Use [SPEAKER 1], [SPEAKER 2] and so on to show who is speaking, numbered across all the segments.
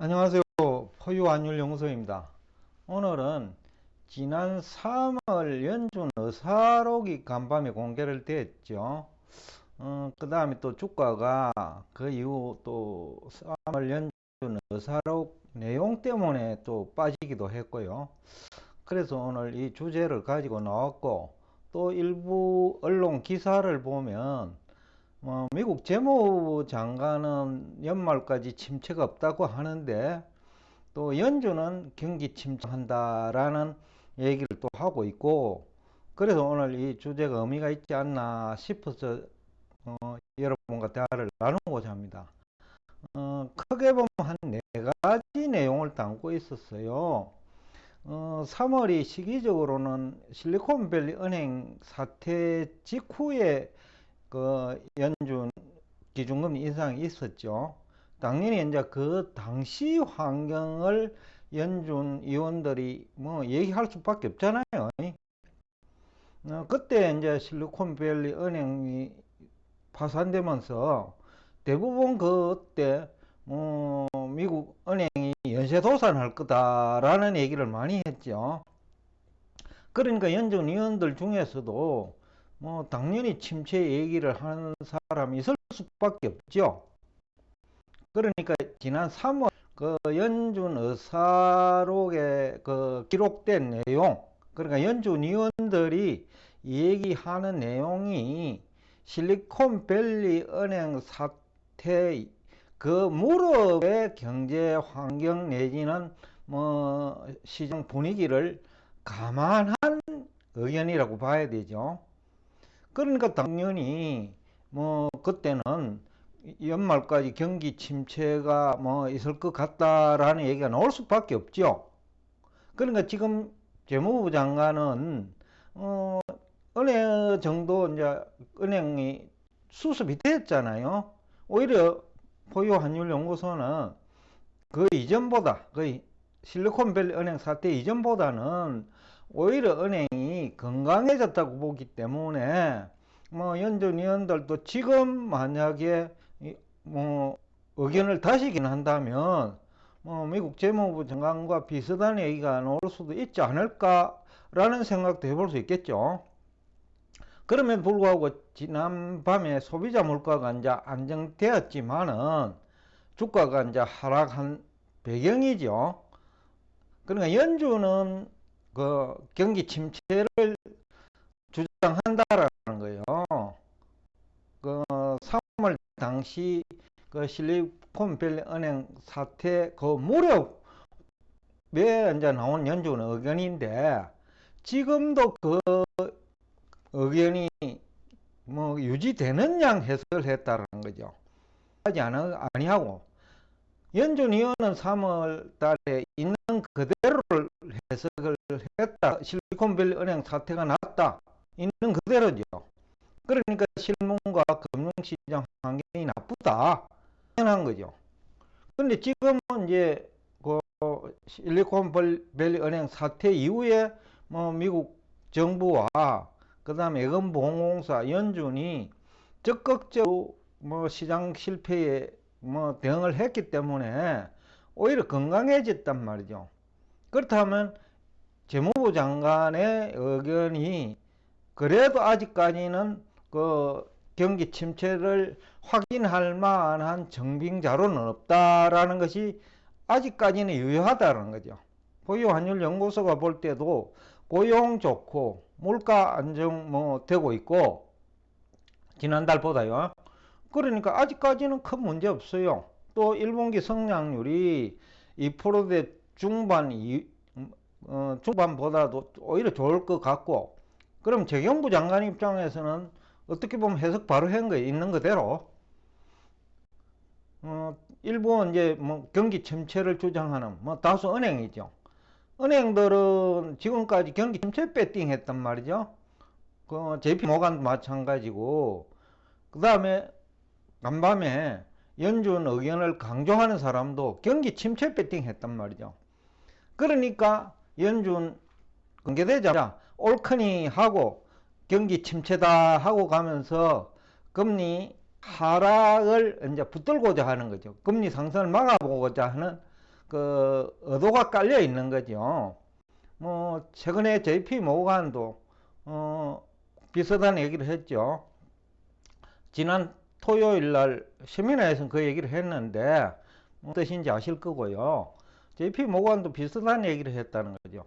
[SPEAKER 1] 안녕하세요. 포유환율연구소입니다. 오늘은 지난 3월 연준 의사록이 간밤에 공개를 됐죠. 그 다음에 또 주가가 그 이후 또 3월 연준 의사록 내용 때문에 또 빠지기도 했고요. 그래서 오늘 이 주제를 가지고 나왔고, 또 일부 언론 기사를 보면 미국 재무부 장관은 연말까지 침체가 없다고 하는데, 또 연준은 경기 침체한다라는 얘기를 또 하고 있고, 그래서 오늘 이 주제가 의미가 있지 않나 싶어서 여러분과 대화를 나누고자 합니다. 크게 보면 한 네 가지 내용을 담고 있었어요. 3월이 시기적으로는 실리콘밸리 은행 사태 직후에 그 연준 기준금리 인상이 있었죠. 당연히 이제 그 당시 환경을 연준 위원들이 뭐 얘기할 수밖에 없잖아요. 그때 이제 실리콘밸리 은행이 파산되면서 대부분 그때 미국 은행이 연쇄도산할 거다라는 얘기를 많이 했죠. 그러니까 연준 위원들 중에서도 당연히 침체 얘기를 하는 사람이 있을 수밖에 없죠. 그러니까 지난 3월 그 연준 의사록에 그 기록된 내용, 그러니까 연준 위원들이 얘기하는 내용이 실리콘밸리 은행 사태 그 무렵의 경제 환경 내지는 시장 분위기를 감안한 의견이라고 봐야 되죠. 그러니까 당연히 그때는 연말까지 경기 침체가 있을 것 같다라는 얘기가 나올 수밖에 없죠. 그러니까 지금 재무부 장관은 어느 정도 이제 은행이 수습이 됐잖아요. 오히려 포유환율연구소는 그 이전보다, 그 실리콘밸리 은행 사태 이전보다는 오히려 은행이 건강해졌다고 보기 때문에 연준 위원들도 지금 만약에 의견을 다시긴 한다면 미국 재무부 장관과 비슷한 얘기가 나올 수도 있지 않을까라는 생각도 해볼 수 있겠죠. 그럼에도 불구하고 지난 밤에 소비자 물가가 이제 안정되었지만은 주가가 이제 하락한 배경이죠. 그러니까 연준은 그 경기 침체를 주장한다라는 거예요. 그 3월 당시 그 실리콘밸리 은행 사태 그 무렵에 이제 나온 연준 의견인데, 지금도 그 의견이 유지되는 양 해석을 했다는 거죠. 하지 아니하고 연준 위원은 3월 달에 있는 그대로를 해석을 했다. 실리콘밸리 은행 사태가 났다. 있는 그대로죠. 그러니까 실문과 금융시장 환경이 나쁘다. 당연한 거죠. 근데 지금은 이제 그 실리콘밸리 은행 사태 이후에 미국 정부와 그다음에 예금보험공사 연준이 적극적으로 시장 실패에 대응을 했기 때문에 오히려 건강해졌단 말이죠. 그렇다면 재무부 장관의 의견이 그래도 아직까지는 그 경기 침체를 확인할 만한 증빙 자료는 없다라는 것이 아직까지는 유효하다는 거죠. 포유환율연구소가 볼 때도 고용 좋고 물가 안정 되고 있고 지난달보다요. 그러니까 아직까지는 큰 문제 없어요. 또 1분기 성장률이 2%대 중반보다도 오히려 좋을 것 같고, 그럼 재경부 장관 입장에서는 어떻게 보면 해석 바로 한 거예요. 있는 그대로. 일부 이제 경기 침체를 주장하는 다수 은행이죠. 은행들은 지금까지 경기 침체 배팅 했단 말이죠. 그 JP 모간도 마찬가지고, 그 다음에 간밤에 연준 의견을 강조하는 사람도 경기 침체 배팅 했단 말이죠. 그러니까 연준 공개되자마자 옳거니 하고 경기 침체다 하고 가면서 금리 하락을 이제 붙들고자 하는 거죠. 금리 상승을 막아보고자 하는 그 의도가 깔려 있는 거죠. 뭐 최근에 JP 모간도 비슷한 얘기를 했죠. 지난 토요일 날 세미나에서 그 얘기를 했는데 무슨 뜻인지 아실 거고요. JP 모간도 비슷한 얘기를 했다는 거죠.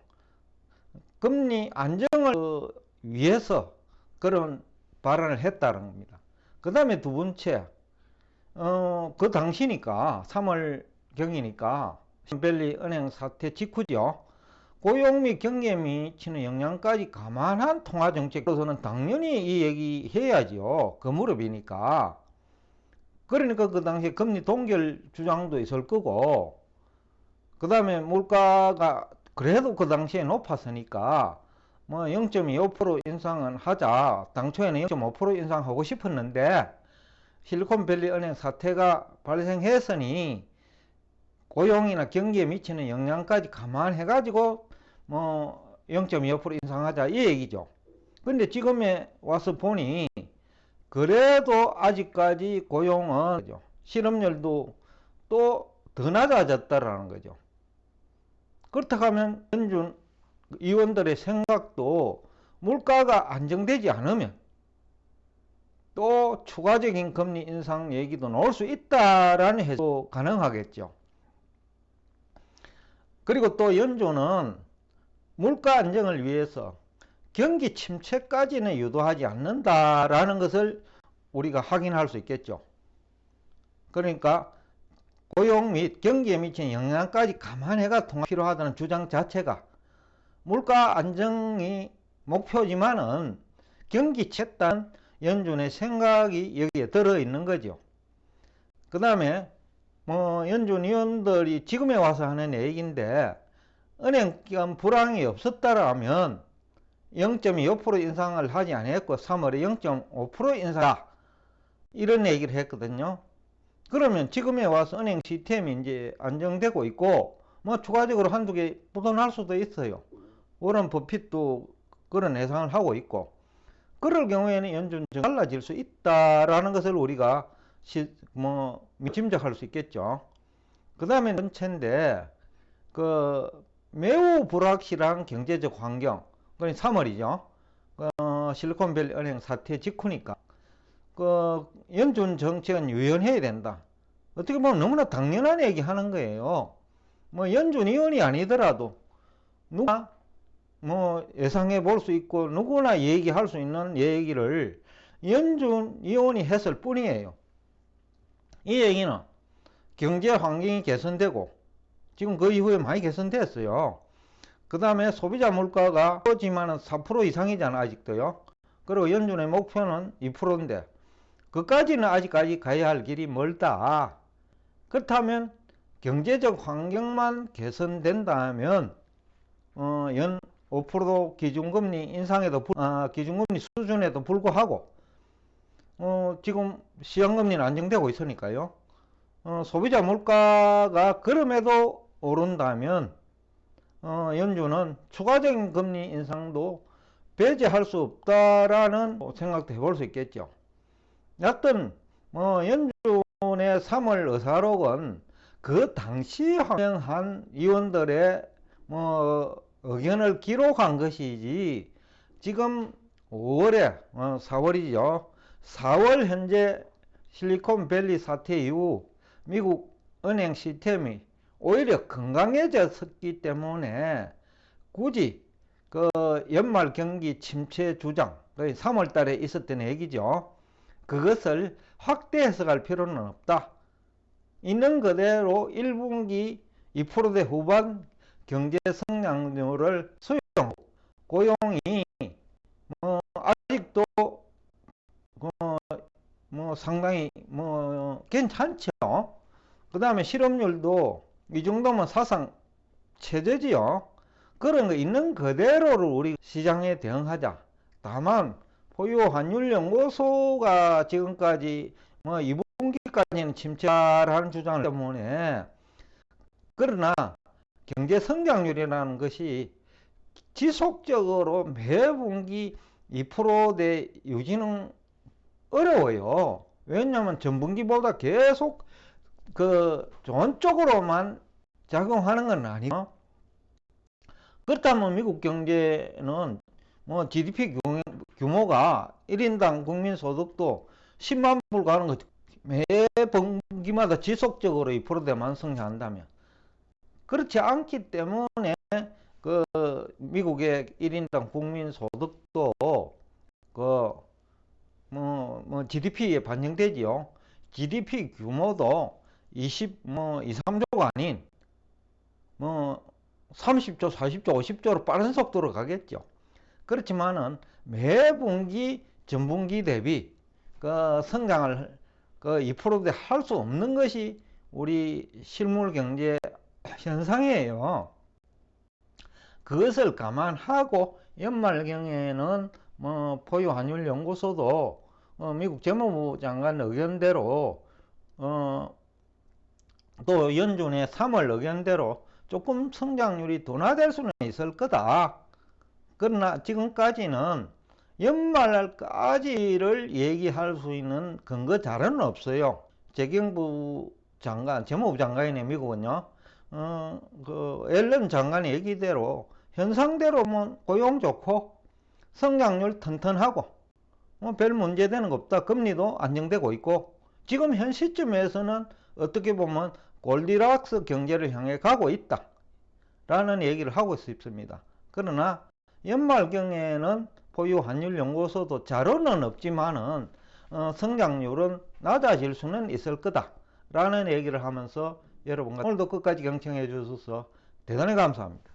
[SPEAKER 1] 금리 안정을 위해서 그런 발언을 했다는 겁니다. 그 다음에 두 번째, 그 당시니까 3월 경이니까 실리콘밸리 은행 사태 직후죠. 고용 및 경기에 미치는 영향까지 감안한 통화정책으로서는 당연히 이 얘기 해야죠. 그 무렵이니까. 그러니까 그 당시에 금리 동결 주장도 있을 거고, 그 다음에 물가가 그래도 그 당시에 높았으니까 뭐 0.25% 인상은 하자. 당초에는 0.5% 인상하고 싶었는데 실리콘밸리 은행 사태가 발생했으니 고용이나 경기에 미치는 영향까지 감안해 가지고 뭐 0.25% 인상하자 이 얘기죠. 근데 지금에 와서 보니 그래도 아직까지 고용은 실업률도 또 더 낮아졌다라는 거죠. 그렇다고 하면 연준 의원들의 생각도 물가가 안정되지 않으면 또 추가적인 금리 인상 얘기도 나올 수 있다라는 해석도 가능하겠죠. 그리고 또 연준은 물가 안정을 위해서 경기 침체까지는 유도하지 않는다라는 것을 우리가 확인할 수 있겠죠. 그러니까 고용 및 경기에 미치는 영향까지 감안해가 통화가 필요하다는 주장 자체가 물가 안정이 목표지만은 경기 침체단 연준의 생각이 여기에 들어있는 거죠. 그 다음에 뭐 연준 위원들이 지금에 와서 하는 얘기인데 은행 기간 불황이 없었다라면 0.25% 인상을 하지 않았고 3월에 0.5% 인상다 이런 얘기를 했거든요. 그러면 지금에 와서 은행 시스템이 이제 안정되고 있고 뭐 추가적으로 한두 개 부도날 수도 있어요. 워런 버핏도 그런 예상을 하고 있고 그럴 경우에는 연준 달라질 수 있다라는 것을 우리가 짐작할 수 있겠죠. 그 다음에 전체인데 그 매우 불확실한 경제적 환경, 그러니까 3월이죠. 실리콘밸리 은행 사태 직후니까 그 연준 정책은 유연해야 된다. 어떻게 보면 너무나 당연한 얘기 하는 거예요. 뭐 연준 위원이 아니더라도 누가 뭐 예상해 볼 수 있고 누구나 얘기할 수 있는 얘기를 연준 위원이 했을 뿐이에요. 이 얘기는 경제 환경이 개선되고 지금 그 이후에 많이 개선됐어요. 그 다음에 소비자 물가가 지만은 4% 이상이잖아 아직도요. 그리고 연준의 목표는 2%인데 그까지는 아직까지 가야 할 길이 멀다. 그렇다면 경제적 환경만 개선된다면 연 5% 기준금리 인상에도 기준금리 수준에도 불구하고 지금 시장금리는 안정되고 있으니까요. 소비자 물가가 그럼에도 오른다면 연준은 추가적인 금리 인상도 배제할 수 없다라는 생각도 해볼 수 있겠죠. 여하튼 연준의 3월 의사록은 그 당시 환영한 위원들의 의견을 기록한 것이지 지금 5월에 4월이죠. 4월 현재 실리콘밸리 사태 이후 미국 은행 시스템이 오히려 건강해졌기 때문에 굳이 그 연말 경기 침체 주장 3월 달에 있었던 얘기죠. 그것을 확대 해석할 필요는 없다. 있는 그대로 1분기 2%대 후반 경제 성장률을 수용, 고용이 아직도 상당히 괜찮죠. 그 다음에 실업률도 이 정도면 사상 최저지요. 그런 거 있는 그대로를 우리 시장에 대응하자. 다만 포유 환율연구소가 지금까지 2분기까지는 침체라는 주장을 때문에 그러나 경제 성장률이라는 것이 지속적으로 매분기 2%대 유지는 어려워요. 왜냐하면 전분기보다 계속 그 좋은 쪽으로만 작용하는 건 아니고, 그렇다면 미국 경제는 뭐 GDP 규모가 1인당 국민소득도 10만 불 가는 거, 매 분기마다 지속적으로 2%대만 성장한다면, 그렇지 않기 때문에 그 미국의 1인당 국민소득도 GDP에 반영되지요. GDP 규모도 2, 3조가 아닌 30조, 40조, 50조로 빠른 속도로 가겠죠. 그렇지만은 매 분기 전분기 대비 그 성장을 그 2%대 할 수 없는 것이 우리 실물 경제 현상이에요. 그것을 감안하고 연말경에는 포유 환율 연구소도 미국 재무부 장관 의견대로 또 연준의 3월 의견대로 조금 성장률이 둔화될 수는 있을 거다. 그러나 지금까지는 연말까지를 얘기할 수 있는 근거 자료는 없어요. 재경부 장관, 재무부 장관이네, 미국은요. 앨런 장관의 얘기대로 현상대로 고용 좋고 성장률 튼튼하고 별 문제되는 거 없다. 금리도 안정되고 있고, 지금 현 시점에서는 어떻게 보면 골디락스 경제를 향해 가고 있다 라는 얘기를 하고 있습니다. 그러나 연말경에는 포유 환율 연구소도 자료는 없지만은 성장률은 낮아질 수는 있을 거다 라는 얘기를 하면서 여러분과 오늘도 끝까지 경청해 주셔서 대단히 감사합니다.